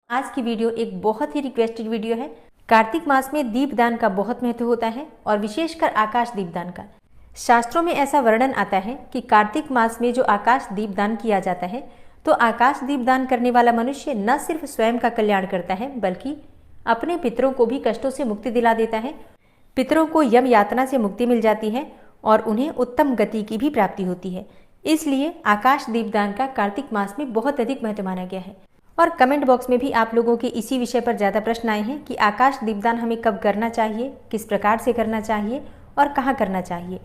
आज की वीडियो एक बहुत ही रिक्वेस्टेड वीडियो है। कार्तिक मास में दीपदान का बहुत महत्व होता है और विशेषकर आकाश दीपदान का। शास्त्रों में ऐसा वर्णन आता है कि कार्तिक मास में जो आकाश दीपदान किया जाता है तो आकाश दीपदान करने वाला मनुष्य न सिर्फ स्वयं का कल्याण करता है बल्कि अपने पितरों को भी कष्टों से मुक्ति दिला देता है। पितरों को यम यातना से मुक्ति मिल जाती है और उन्हें उत्तम गति की भी प्राप्ति होती है। इसलिए आकाश दीपदान का कार्तिक मास में बहुत अधिक महत्व माना गया है। और कमेंट बॉक्स में भी आप लोगों के इसी विषय पर ज़्यादा प्रश्न आए हैं कि आकाश दीपदान हमें कब करना चाहिए, किस प्रकार से करना चाहिए और कहाँ करना चाहिए।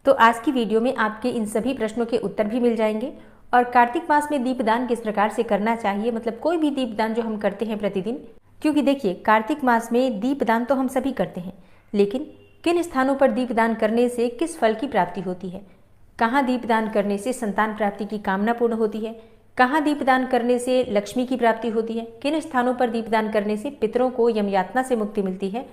तो आज की वीडियो में आपके इन सभी प्रश्नों के उत्तर भी मिल जाएंगे। और कार्तिक मास में दीपदान किस प्रकार से करना चाहिए, मतलब कोई भी दीपदान जो हम करते हैं प्रतिदिन, क्योंकि देखिए कार्तिक मास में दीपदान तो हम सभी करते हैं, लेकिन किन स्थानों पर दीपदान करने से किस फल की प्राप्ति होती है, कहाँ दीपदान करने से संतान प्राप्ति की कामना पूर्ण होती है, कहाँ दीपदान करने से लक्ष्मी की प्राप्ति होती है, किन स्थानों पर दीपदान करने से पितरों को यमयातना से मुक्ति मिलती है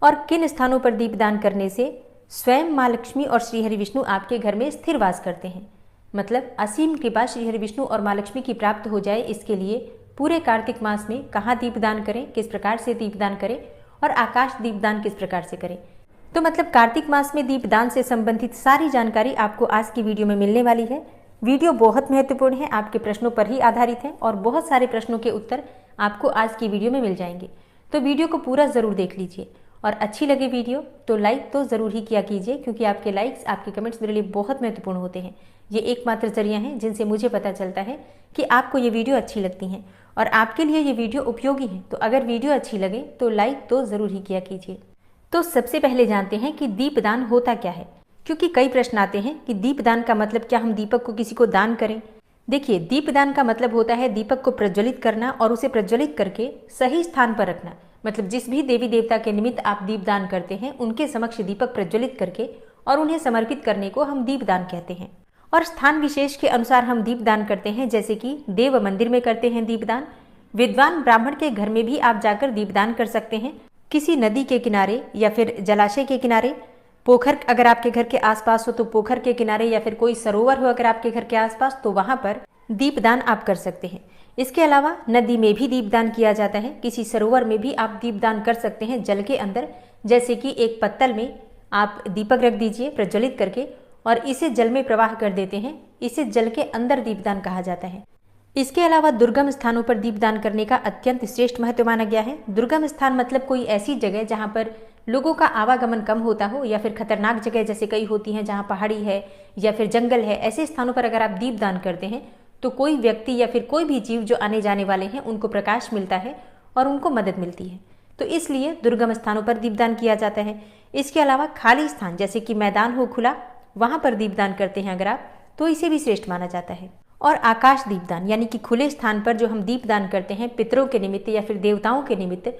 और किन स्थानों पर दीपदान करने से स्वयं माँ लक्ष्मी और श्रीहरि विष्णु आपके घर में स्थिर वास करते हैं। मतलब असीम कृपा श्रीहरि विष्णु और माँ लक्ष्मी की प्राप्त हो जाए, इसके लिए पूरे कार्तिक मास में कहाँ दीपदान करें, किस प्रकार से दीपदान करें और आकाश दीपदान किस प्रकार से करें। तो मतलब कार्तिक मास में दीपदान से संबंधित सारी जानकारी आपको आज की वीडियो में मिलने वाली है। वीडियो बहुत महत्वपूर्ण है, आपके प्रश्नों पर ही आधारित है और बहुत सारे प्रश्नों के उत्तर आपको आज की वीडियो में मिल जाएंगे। तो वीडियो को पूरा ज़रूर देख लीजिए और अच्छी लगे वीडियो तो लाइक तो ज़रूर ही किया कीजिए, क्योंकि आपके लाइक्स, आपके कमेंट्स मेरे लिए बहुत महत्वपूर्ण होते हैं। ये एकमात्र जरिया है जिनसे मुझे पता चलता है कि आपको ये वीडियो अच्छी लगती हैं और आपके लिए ये वीडियो उपयोगी है। तो अगर वीडियो अच्छी लगे तो लाइक तो ज़रूर ही किया कीजिए। तो सबसे पहले जानते हैं कि दीपदान होता क्या है, क्योंकि कई प्रश्न आते हैं कि दीपदान का मतलब क्या हम दीपक को किसी को दान करें। देखिए, दीपदान का मतलब होता है दीपक को प्रज्वलित करना और उसे प्रज्वलित करके सही स्थान पर रखना। मतलब जिस भी देवी देवता के निमित्त आप दीपदान करते हैं उनके समक्ष दीपक प्रज्वलित करके और उन्हें समर्पित करने को हम दीपदान कहते हैं। और स्थान विशेष के अनुसार हम दीपदान करते हैं, जैसे कि देव मंदिर में करते हैं दीपदान, विद्वान ब्राह्मण के घर में भी आप जाकर दीपदान कर सकते हैं, किसी नदी के किनारे या फिर जलाशय के किनारे, पोखर अगर आपके घर के आसपास हो तो पोखर के किनारे, या फिर कोई सरोवर हो अगर आपके घर के आसपास तो वहां पर दीपदान आप कर सकते हैं। इसके अलावा नदी में भी दीपदान किया जाता है, किसी सरोवर में भी आप दीपदान कर सकते हैं जल के अंदर। जैसे कि एक पत्तल में आप दीपक रख दीजिए प्रज्वलित करके और इसे जल में प्रवाह कर देते हैं, इसे जल के अंदर दीपदान कहा जाता है। इसके अलावा दुर्गम स्थानों पर दीपदान करने का अत्यंत श्रेष्ठ महत्व माना गया है। दुर्गम स्थान मतलब कोई ऐसी जगह जहाँ पर लोगों का आवागमन कम होता हो, या फिर खतरनाक जगह जैसे कई होती हैं जहाँ पहाड़ी है या फिर जंगल है। ऐसे स्थानों पर अगर आप दीपदान करते हैं तो कोई व्यक्ति या फिर कोई भी जीव जो आने जाने वाले हैं उनको प्रकाश मिलता है और उनको मदद मिलती है। तो इसलिए दुर्गम स्थानों पर दीपदान किया जाता है। इसके अलावा खाली स्थान जैसे कि मैदान हो खुला, वहाँ पर दीपदान करते हैं अगर आप, तो इसे भी श्रेष्ठ माना जाता है। और आकाश दीपदान यानी कि खुले स्थान पर जो हम दीपदान करते हैं पितरों के निमित्त या फिर देवताओं के निमित्त,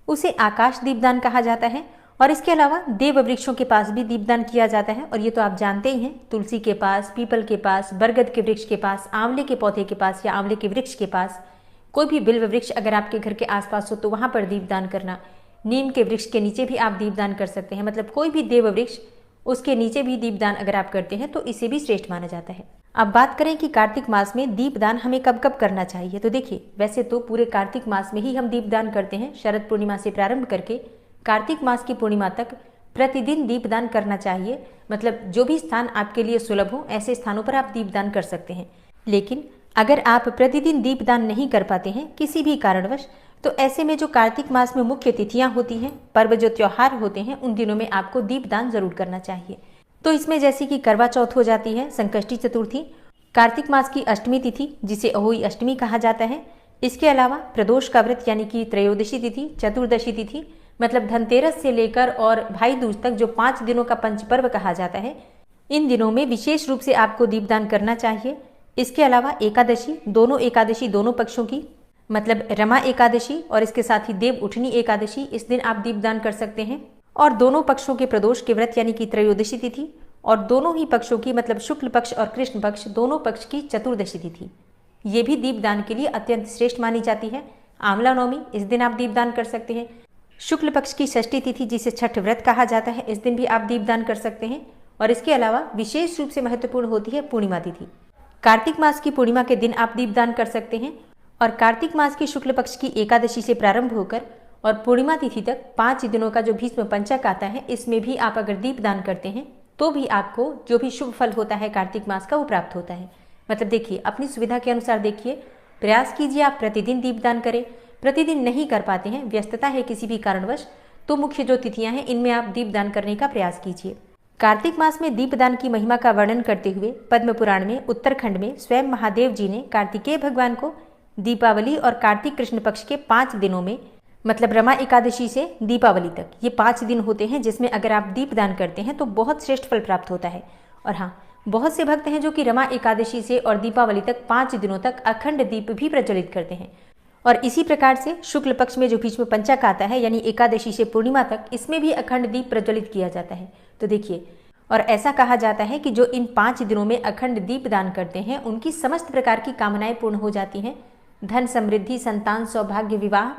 उसे आकाश दीपदान कहा जाता है। और इसके अलावा देव वृक्षों के पास भी दीपदान किया जाता है, और ये तो आप जानते ही हैं, तुलसी के पास, पीपल के पास, बरगद के वृक्ष के पास, आंवले के पौधे के पास या आंवले के वृक्ष के पास, कोई भी बिल्व वृक्ष अगर आपके घर के आसपास हो तो वहाँ पर दीपदान करना। नीम के वृक्ष के नीचे भी आप दीपदान कर सकते हैं, मतलब कोई भी देव वृक्ष उसके नीचे भी दीपदान अगर आप करते हैं तो इसे भी श्रेष्ठ माना जाता है। अब बात करें कि कार्तिक मास में दीपदान हमें कब कब करना चाहिए। तो देखिए, वैसे तो पूरे कार्तिक मास में ही हम दीपदान करते हैं। शरद पूर्णिमा से प्रारंभ करके कार्तिक मास की पूर्णिमा तक प्रतिदिन दीपदान करना चाहिए। मतलब जो भी स्थान आपके लिए सुलभ हो ऐसे स्थानों पर आप दीपदान कर सकते हैं। लेकिन अगर आप प्रतिदिन दीपदान नहीं कर पाते हैं किसी भी कारणवश, तो ऐसे में जो कार्तिक मास में मुख्य तिथियां होती हैं, पर्व जो त्योहार होते हैं, उन दिनों में आपको दीपदान जरूर करना चाहिए। तो इसमें जैसे कि करवा चौथ हो जाती है, संकष्टी चतुर्थी, कार्तिक मास की अष्टमी तिथि जिसे अहोई अष्टमी कहा जाता है। इसके अलावा प्रदोष का व्रत यानी कि त्रयोदशी तिथि, चतुर्दशी तिथि, मतलब धनतेरस से लेकर और भाई दूज तक जो 5 दिनों का पंचपर्व कहा जाता है, इन दिनों में विशेष रूप से आपको दीपदान करना चाहिए। इसके अलावा एकादशी, दोनों एकादशी दोनों पक्षों की, मतलब रमा एकादशी और इसके साथ ही देव उठनी एकादशी, इस दिन आप दीपदान कर सकते हैं। और दोनों पक्षों के प्रदोष के व्रत यानी कि त्रयोदशी तिथि, और दोनों ही पक्षों की मतलब शुक्ल पक्ष और कृष्ण पक्ष दोनों पक्ष की चतुर्दशी तिथि, ये भी दीपदान के लिए अत्यंत श्रेष्ठ मानी जाती है। आंवला नवमी, इस दिन आप दीपदान कर सकते हैं। शुक्ल पक्ष की षष्ठी तिथि जिसे छठ व्रत कहा जाता है, इस दिन भी आप दीपदान कर सकते हैं। और इसके अलावा विशेष रूप से महत्वपूर्ण होती है पूर्णिमा तिथि। कार्तिक मास की पूर्णिमा के दिन आप दीपदान कर सकते हैं। और कार्तिक मास की शुक्ल पक्ष की एकादशी से प्रारंभ होकर और पूर्णिमा तिथि तक 5 दिनों का जो भीष्म पंचक आता है, इसमें भी आप अगर दीपदान करते हैं तो भी आपको जो भी शुभ फल होता है कार्तिक मास का वो प्राप्त होता है। मतलब देखिए, अपनी सुविधा के अनुसार देखिए, प्रयास कीजिए आप प्रतिदिन दीपदान करें। प्रतिदिन नहीं कर पाते हैं, व्यस्तता है किसी भी कारणवश, तो मुख्य जो तिथियां हैं इनमें आप दीपदान करने का प्रयास कीजिए। कार्तिक मास में दीपदान की महिमा का वर्णन करते हुए पद्म पुराण में उत्तरखंड में स्वयं महादेव जी ने कार्तिकेय भगवान को दीपावली और कार्तिक कृष्ण पक्ष के 5 दिनों में, मतलब रमा एकादशी से दीपावली तक, ये 5 दिन होते हैं जिसमें अगर आप दीपदान करते हैं तो बहुत श्रेष्ठ फल प्राप्त होता है। और हाँ, बहुत से भक्त हैं जो कि रमा एकादशी से और दीपावली तक 5 दिनों तक अखंड दीप भी प्रज्वलित करते हैं। और इसी प्रकार से शुक्ल पक्ष में जो भीष्म पंचक आता है, यानी एकादशी से पूर्णिमा तक, इसमें भी अखंड दीप प्रज्वलित किया जाता है। तो देखिए, और ऐसा कहा जाता है कि जो इन 5 दिनों में अखंड दीप दान करते हैं उनकी समस्त प्रकार की कामनाएं पूर्ण हो जाती हैं। धन समृद्धि, संतान, सौभाग्य, विवाह,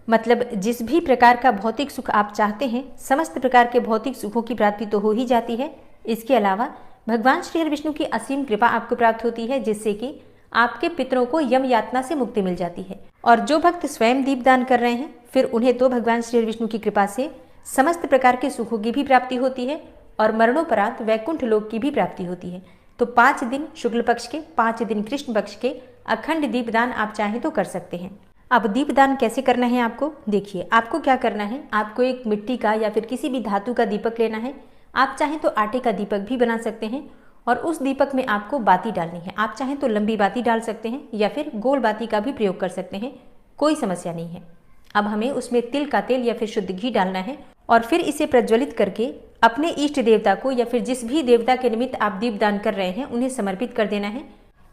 मतलब जिस भी प्रकार का भौतिक सुख आप चाहते हैं, समस्त प्रकार के भौतिक सुखों की प्राप्ति तो हो ही जाती है। इसके अलावा भगवान श्री हरि विष्णु की असीम कृपा आपको प्राप्त होती है, जिससे कि आपके पितरों को यम यातना से मुक्ति मिल जाती है। और जो भक्त स्वयं दीपदान कर रहे हैं, फिर उन्हें तो भगवान श्री हरि विष्णु की कृपा से समस्त प्रकार के सुखों की भी प्राप्ति होती है और मरणोपरांत वैकुंठ लोक की भी प्राप्ति होती है। तो 5 दिन शुक्ल पक्ष के, 5 दिन कृष्ण पक्ष के अखंड दीपदान आप चाहें तो कर सकते हैं। अब दीपदान कैसे करना है आपको देखिए, आपको क्या करना है, आपको एक मिट्टी का या फिर किसी भी धातु का दीपक लेना है। आप चाहें तो आटे का दीपक भी बना सकते हैं और उस दीपक में आपको बाती डालनी है। आप चाहें तो लंबी बाती डाल सकते हैं या फिर गोल बाती का भी प्रयोग कर सकते हैं, कोई समस्या नहीं है। अब हमें उसमें तिल का तेल या फिर शुद्ध घी डालना है और फिर इसे प्रज्वलित करके अपने इष्ट देवता को या फिर जिस भी देवता के निमित्त आप दीपदान कर रहे हैं उन्हें समर्पित कर देना है।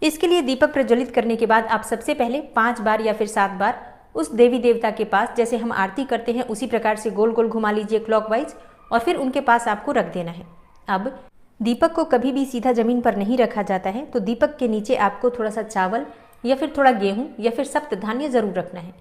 इसके लिए दीपक प्रज्वलित करने के बाद आप सबसे पहले 5 बार या फिर 7 बार उस देवी देवता के पास, जैसे हम आरती करते हैं उसी प्रकार से गोल गोल घुमा लीजिए क्लॉकवाइज, और फिर उनके पास आपको रख देना है। अब दीपक को कभी भी सीधा जमीन पर नहीं रखा जाता है, तो दीपक के नीचे आपको थोड़ा सा चावल या फिर थोड़ा गेहूं या फिर सप्त धान्य जरूर रखना है।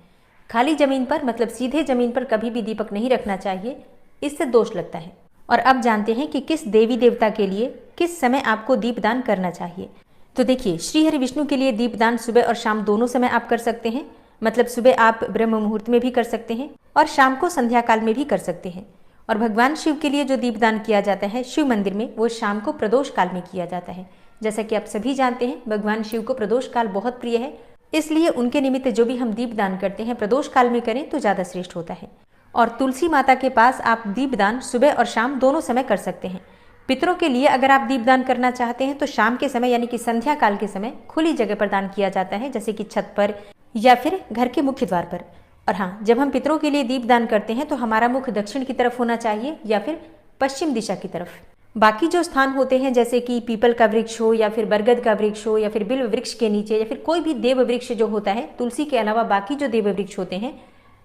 खाली जमीन पर, मतलब सीधे जमीन पर कभी भी दीपक नहीं रखना चाहिए, इससे दोष लगता है। और अब जानते हैं कि किस देवी देवता के लिए किस समय आपको दीपदान करना चाहिए। तो देखिए, श्री हरि विष्णु के लिए दीपदान सुबह और शाम दोनों समय आप कर सकते हैं। मतलब सुबह आप ब्रह्म मुहूर्त में भी कर सकते हैं और शाम को संध्या काल में भी कर सकते हैं। और भगवान शिव के लिए जो दीपदान किया जाता है शिव मंदिर में, वो शाम को प्रदोष काल में किया जाता है। जैसा कि आप सभी जानते हैं, भगवान शिव को प्रदोष काल बहुत प्रिय है, इसलिए उनके निमित्त जो भी हम दीपदान करते हैं प्रदोष काल में करें तो ज़्यादा श्रेष्ठ होता है। और तुलसी माता के पास आप दीपदान सुबह और शाम दोनों समय कर सकते हैं। पितरों के लिए अगर आप दीपदान करना चाहते हैं तो शाम के समय यानी कि संध्या काल के समय खुली जगह पर दान किया जाता है, जैसे कि छत पर या फिर घर के मुख्य द्वार पर। और हाँ, जब हम पितरों के लिए दीपदान करते हैं तो हमारा मुख दक्षिण की तरफ होना चाहिए या फिर पश्चिम दिशा की तरफ। बाकी जो स्थान होते हैं, जैसे कि पीपल का वृक्ष हो या फिर बरगद का वृक्ष हो या फिर बिल्व वृक्ष के नीचे या फिर कोई भी देव वृक्ष जो होता है, तुलसी के अलावा बाकी जो देव वृक्ष होते हैं,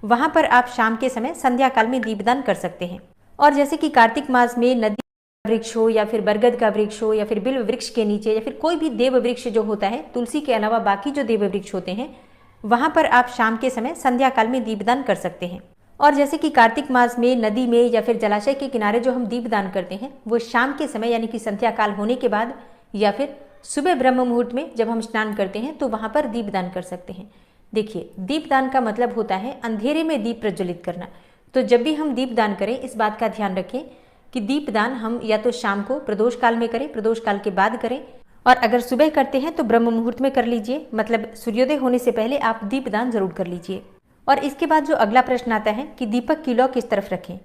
वहां पर आप शाम के समय संध्या काल में दीपदान कर सकते हैं। और जैसे कि कार्तिक मास में नदी वृक्ष हो या फिर बरगद का वृक्ष हो या फिर बिल्व वृक्ष के नीचे या फिर कोई भी देव वृक्ष जो होता है, तुलसी के अलावा बाकी जो देव वृक्ष होते हैं, वहां पर आप शाम के समय संध्या काल में दीपदान कर सकते हैं। और जैसे कि कार्तिक मास में नदी में या फिर जलाशय के किनारे जो हम दीपदान करते हैं, वो शाम के समय यानी कि संध्या काल होने के बाद या फिर सुबह ब्रह्म मुहूर्त में जब हम स्नान करते हैं तो वहां पर दीपदान कर सकते हैं। देखिए, दीपदान का मतलब होता है अंधेरे में दीप प्रज्वलित करना। तो जब भी हम दीपदान करें, इस बात का ध्यान रखें कि दीपदान हम या तो शाम को प्रदोष काल में करें, प्रदोष काल के बाद करें, और अगर सुबह करते हैं तो ब्रह्म मुहूर्त में कर लीजिए, मतलब सूर्योदय होने से पहले आप दीपदान जरूर कर लीजिए। और इसके बाद जो अगला प्रश्न आता है कि दीपक की लौ किस तरफ रखें।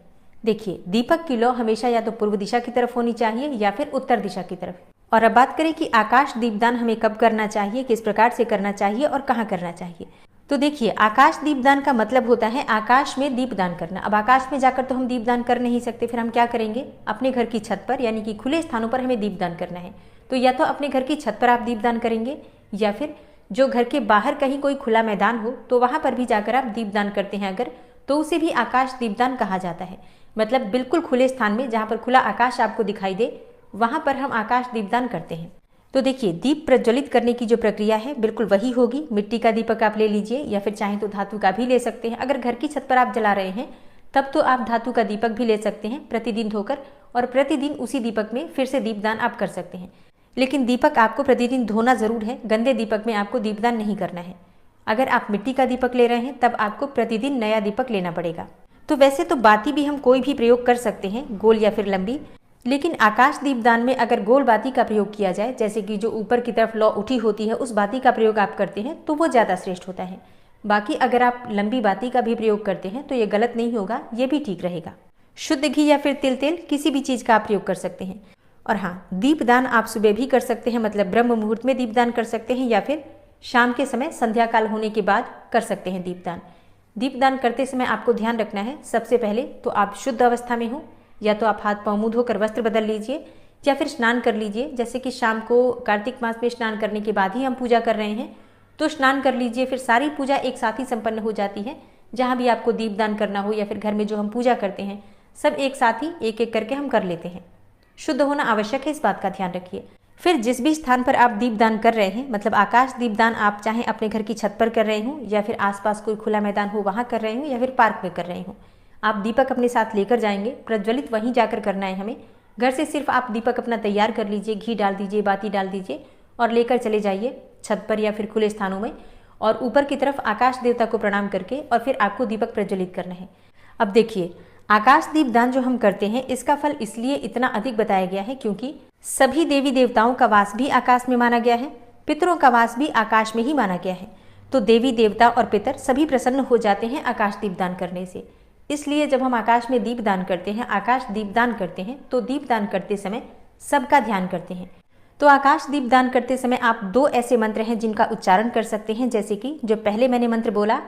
देखिए, दीपक की लौ हमेशा या तो पूर्व दिशा की तरफ होनी चाहिए या फिर उत्तर दिशा की तरफ। और अब बात करें कि आकाश दीपदान हमें कब करना चाहिए, किस प्रकार से करना चाहिए और कहाँ करना चाहिए। तो देखिए, आकाश दीपदान का मतलब होता है आकाश में दीपदान करना। अब आकाश में जाकर तो हम दीपदान कर नहीं सकते, फिर हम क्या करेंगे, अपने घर की छत पर यानी कि खुले स्थानों पर हमें दीपदान करना है। तो या तो अपने घर की छत पर आप दीपदान करेंगे या फिर जो घर के बाहर कहीं कोई खुला मैदान हो तो वहां पर भी जाकर आप दीपदान करते हैं अगर, तो उसे भी आकाश दीपदान कहा जाता है। मतलब बिल्कुल खुले स्थान में जहां पर खुला आकाश आपको दिखाई दे, वहां पर हम आकाश दीपदान करते हैं। तो देखिए, दीप प्रज्वलित करने की जो प्रक्रिया है बिल्कुल वही होगी। मिट्टी का दीपक आप ले लीजिए या फिर चाहें तो धातु का भी ले सकते हैं। अगर घर की छत पर आप जला रहे हैं तब तो आप धातु का दीपक भी ले सकते हैं प्रतिदिन धोकर, और प्रतिदिन उसी दीपक में फिर से दीपदान आप कर सकते हैं। लेकिन दीपक आपको प्रतिदिन धोना जरूर है, गंदे दीपक में आपको दीपदान नहीं करना है। अगर आप मिट्टी का दीपक ले रहे हैं तब आपको प्रतिदिन नया दीपक लेना पड़ेगा। तो वैसे तो बाती भी हम कोई भी प्रयोग कर सकते हैं, गोल या फिर लंबी, लेकिन आकाश दीपदान में अगर गोल बाती का प्रयोग किया जाए, जैसे कि जो ऊपर की तरफ लौ उठी होती है उस बाती का प्रयोग आप करते हैं, तो वो ज़्यादा श्रेष्ठ होता है। बाकी अगर आप लंबी बाती का भी प्रयोग करते हैं तो ये गलत नहीं होगा, ये भी ठीक रहेगा। शुद्ध घी या फिर तिल तेल किसी भी चीज़ का आप प्रयोग कर सकते हैं। और हाँ, दीपदान आप सुबह भी कर सकते हैं, मतलब ब्रह्म मुहूर्त में दीपदान कर सकते हैं, या फिर शाम के समय संध्या काल होने के बाद कर सकते हैं दीपदान। दीपदान करते समय आपको ध्यान रखना है, सबसे पहले तो आप शुद्ध अवस्था में हो, या तो आप हाथ पाँव मुँह धोकर वस्त्र बदल लीजिए या फिर स्नान कर लीजिए। जैसे कि शाम को कार्तिक मास में स्नान करने के बाद ही हम पूजा कर रहे हैं, तो स्नान कर लीजिए, फिर सारी पूजा एक साथ ही संपन्न हो जाती है। जहाँ भी आपको दीपदान करना हो या फिर घर में जो हम पूजा करते हैं सब एक साथ ही एक एक करके हम कर लेते हैं। शुद्ध होना आवश्यक है, इस बात का ध्यान रखिए। फिर जिस भी स्थान पर आप दीपदान कर रहे हैं, मतलब आकाश दीपदान आप चाहे अपने घर की छत पर कर रहे हो या फिर आसपास कोई खुला मैदान हो वहाँ कर रहे हो या फिर पार्क में कर रहे हो, आप दीपक अपने साथ लेकर जाएंगे, प्रज्वलित वहीं जाकर करना है हमें। घर से सिर्फ आप दीपक अपना तैयार कर लीजिए, घी डाल दीजिए, बाती डाल दीजिए और लेकर चले जाइए छत पर या फिर खुले स्थानों में, और ऊपर की तरफ आकाश देवता को प्रणाम करके और फिर आपको दीपक प्रज्वलित करना है। अब देखिए, आकाश दीपदान जो हम करते हैं इसका फल इसलिए इतना अधिक बताया गया है क्योंकि सभी देवी देवताओं का वास भी आकाश में माना गया है, पितरों का वास भी आकाश में ही माना गया है। तो देवी देवता और पितर सभी प्रसन्न हो जाते हैं आकाश दीपदान करने से। इसलिए जब हम आकाश में दीपदान करते हैं, आकाश दीपदान करते हैं, तो दीपदान करते समय सबका ध्यान करते हैं। तो आकाश दीपदान करते समय आप 2 ऐसे मंत्र हैं जिनका उच्चारण कर सकते हैं, जैसे कि जो पहले मैंने मंत्र बोला,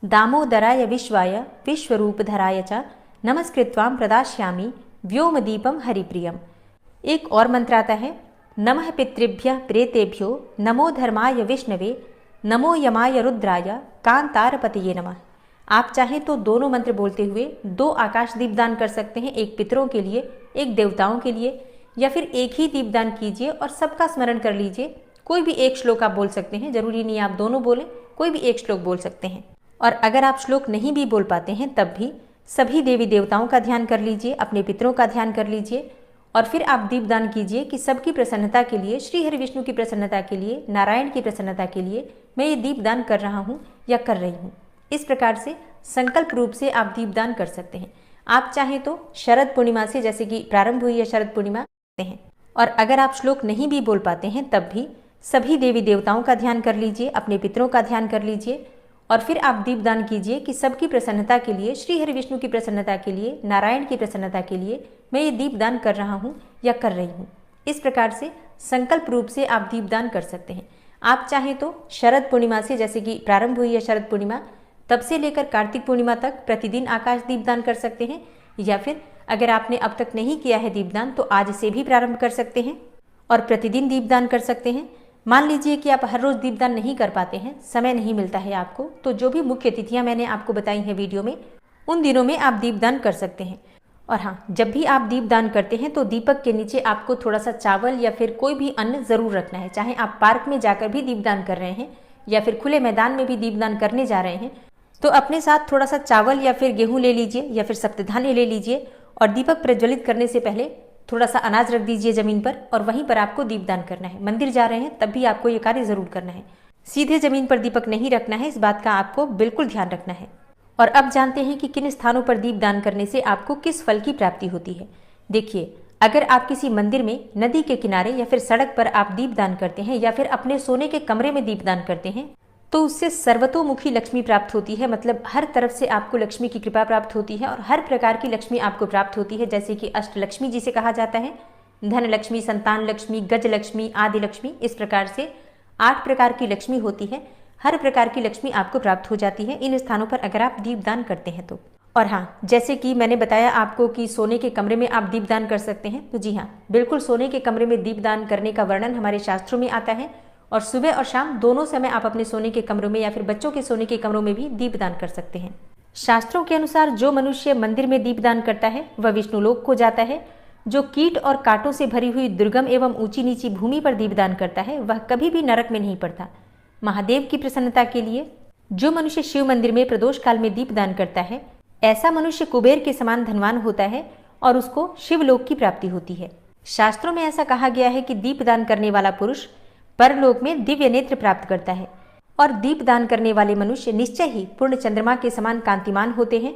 दामोदराय विश्वाय विश्वरूपधराय च नमस्कृत्वाम प्रदास्यामि व्योमदीपम हरिप्रियम। एक और मंत्र आता है, नमः पितृभ्यः प्रेतेभ्यो नमो धर्माय विष्णवे नमो यमाय रुद्राय कांतारपतये नमः। आप चाहें तो दोनों मंत्र बोलते हुए 2 आकाश दीपदान कर सकते हैं, एक पितरों के लिए, एक देवताओं के लिए, या फिर एक ही दीपदान कीजिए और सबका स्मरण कर लीजिए। कोई भी एक श्लोक आप बोल सकते हैं, जरूरी नहीं आप दोनों बोलें, कोई भी एक श्लोक बोल सकते हैं। और अगर आप श्लोक नहीं भी बोल पाते हैं तब भी सभी देवी देवताओं का ध्यान कर लीजिए, अपने पितरों का ध्यान कर लीजिए और फिर आप दीपदान कीजिए कि सबकी प्रसन्नता के लिए, श्री हरि विष्णु की प्रसन्नता के लिए, नारायण की प्रसन्नता के लिए मैं ये दीपदान कर रहा हूँ या कर रही हूँ। इस प्रकार से संकल्प रूप से आप दीपदान कर सकते हैं। आप चाहें तो शरद पूर्णिमा से, जैसे कि प्रारंभ हुई है शरद पूर्णिमा हैं, और अगर आप श्लोक नहीं भी बोल पाते हैं तब भी सभी देवी देवताओं का ध्यान कर लीजिए, अपने पितरों का ध्यान कर लीजिए और फिर आप दीपदान कीजिए कि सबकी प्रसन्नता के लिए, श्री हरि विष्णु की प्रसन्नता के लिए, नारायण की प्रसन्नता के लिए मैं ये दीपदान कर रहा हूँ या कर रही हूँ। इस प्रकार से संकल्प रूप से आप दीपदान कर सकते हैं। आप चाहें तो शरद पूर्णिमा से, जैसे कि प्रारंभ हुई है शरद पूर्णिमा, तब से लेकर कार्तिक पूर्णिमा तक प्रतिदिन आकाश दीपदान कर सकते हैं, या फिर अगर आपने अब तक नहीं किया है दीपदान तो आज से भी प्रारंभ कर सकते हैं और प्रतिदिन दीपदान कर सकते हैं। मान लीजिए कि आप हर रोज दीपदान नहीं कर पाते हैं, समय नहीं मिलता है आपको, तो जो भी मुख्य तिथियां मैंने आपको बताई हैं वीडियो में, उन दिनों में आप दीपदान कर सकते हैं। और हाँ, जब भी आप दीपदान करते हैं तो दीपक के नीचे आपको थोड़ा सा चावल या फिर कोई भी अन्न जरूर रखना है। चाहे आप पार्क में जाकर भी दीपदान कर रहे हैं या फिर खुले मैदान में भी दीपदान करने जा रहे हैं, तो अपने साथ थोड़ा सा चावल या फिर गेहूं ले लीजिए या फिर सप्तधान्य ले लीजिए और दीपक प्रज्वलित करने से पहले थोड़ा सा अनाज रख दीजिए जमीन पर और वहीं पर आपको दीपदान करना है। मंदिर जा रहे हैं तब भी आपको ये कार्य जरूर करना है। सीधे जमीन पर दीपक नहीं रखना है, इस बात का आपको बिल्कुल ध्यान रखना है। और अब जानते हैं कि किन स्थानों पर दीपदान करने से आपको किस फल की प्राप्ति होती है। देखिए, अगर आप किसी मंदिर में, नदी के किनारे या फिर सड़क पर आप दीपदान करते हैं या फिर अपने सोने के कमरे में दीपदान करते हैं तो उससे सर्वतोमुखी लक्ष्मी प्राप्त होती है। मतलब हर तरफ से आपको लक्ष्मी की कृपा प्राप्त होती है और हर प्रकार की लक्ष्मी आपको प्राप्त होती है, जैसे कि अष्टलक्ष्मी जिसे कहा जाता है, धन लक्ष्मी, संतान लक्ष्मी, गज लक्ष्मी, आदि लक्ष्मी। इस प्रकार से 8 प्रकार की लक्ष्मी होती है। हर प्रकार की लक्ष्मी आपको प्राप्त हो जाती है इन स्थानों पर अगर आप दीपदान करते हैं तो। और हाँ, जैसे कि मैंने बताया आपको कि सोने के कमरे में आप दीपदान कर सकते हैं, तो जी हाँ, बिल्कुल सोने के कमरे में दीपदान करने का वर्णन हमारे शास्त्रों में आता है और सुबह और शाम दोनों समय आप अपने सोने के कमरों में या फिर बच्चों के सोने के कमरों में भी दीपदान कर सकते हैं। शास्त्रों के अनुसार जो मनुष्य मंदिर में दीपदान करता है वह विष्णु लोक को जाता है। जो कीट और कांटों से भरी हुई दुर्गम एवं ऊंची नीची भूमि पर दीपदान करता है वह कभी भी नरक में नहीं पड़ता। महादेव की प्रसन्नता के लिए जो मनुष्य शिव मंदिर में प्रदोष काल में दीपदान करता है, ऐसा मनुष्य कुबेर के समान धनवान होता है और उसको शिवलोक की प्राप्ति होती है। शास्त्रों में ऐसा कहा गया है कि दीपदान करने वाला पुरुष परलोक में दिव्य नेत्र प्राप्त करता है। और दीप दान करने वाले मनुष्य निश्चय ही पूर्ण चंद्रमा के समान कांतिमान होते हैं।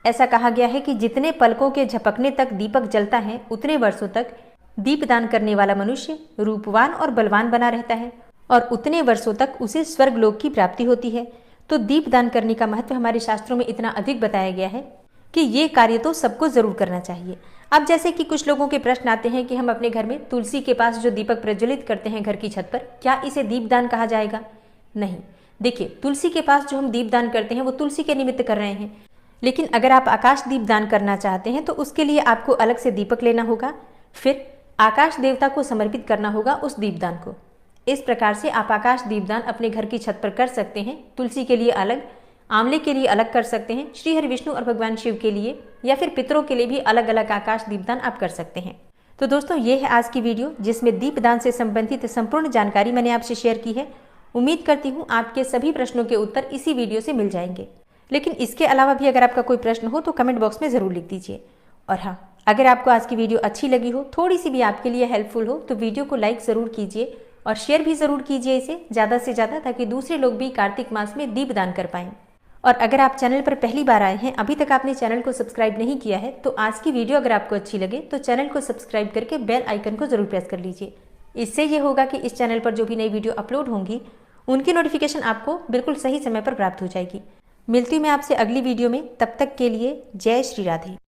ऐसा कहा गया है कि जितने पलकों के झपकने तक दीपक जलता है, उतने वर्षों तक दीप दान करने वाला मनुष्य रूपवान और बलवान बना रहता है और उतने वर्षों तक उसे स्वर्ग लोक की प्राप्ति होती है। तो दीप दान करने का महत्व हमारे शास्त्रों में इतना अधिक बताया गया है कि ये कार्य तो सबको जरूर करना चाहिए। अब जैसे कि कुछ लोगों के प्रश्न आते हैं कि हम अपने घर में तुलसी के पास जो दीपक प्रज्वलित करते हैं घर की छत पर, क्या इसे दीपदान कहा जाएगा? नहीं। देखिए, तुलसी के पास जो हम दीपदान करते हैं वो तुलसी के निमित्त कर रहे हैं, लेकिन अगर आप आकाश दीपदान करना चाहते हैं तो उसके लिए आपको अलग से दीपक लेना होगा, फिर आकाश देवता को समर्पित करना होगा उस दीपदान को। इस प्रकार से आप आकाश दीपदान अपने घर की छत पर कर सकते हैं। तुलसी के लिए अलग, आंवले के लिए अलग कर सकते हैं, श्री हरि विष्णु और भगवान शिव के लिए या फिर पितरों के लिए भी अलग अलग आकाश दीपदान आप कर सकते हैं। तो दोस्तों, ये है आज की वीडियो जिसमें दीपदान से संबंधित संपूर्ण जानकारी मैंने आपसे शेयर की है। उम्मीद करती हूँ आपके सभी प्रश्नों के उत्तर इसी वीडियो से मिल जाएंगे। लेकिन इसके अलावा भी अगर आपका कोई प्रश्न हो तो कमेंट बॉक्स में ज़रूर लिख दीजिए। और हाँ, अगर आपको आज की वीडियो अच्छी लगी हो, थोड़ी सी भी आपके लिए हेल्पफुल हो, तो वीडियो को लाइक ज़रूर कीजिए और शेयर भी ज़रूर कीजिए इसे ज़्यादा से ज़्यादा, ताकि दूसरे लोग भी कार्तिक मास में दीपदान कर पाएँ। और अगर आप चैनल पर पहली बार आए हैं, अभी तक आपने चैनल को सब्सक्राइब नहीं किया है, तो आज की वीडियो अगर आपको अच्छी लगे तो चैनल को सब्सक्राइब करके बेल आइकन को जरूर प्रेस कर लीजिए। इससे ये होगा कि इस चैनल पर जो भी नई वीडियो अपलोड होंगी उनकी नोटिफिकेशन आपको बिल्कुल सही समय पर प्राप्त हो जाएगी। मिलती हूँ मैं आपसे अगली वीडियो में, तब तक के लिए जय श्री राधे।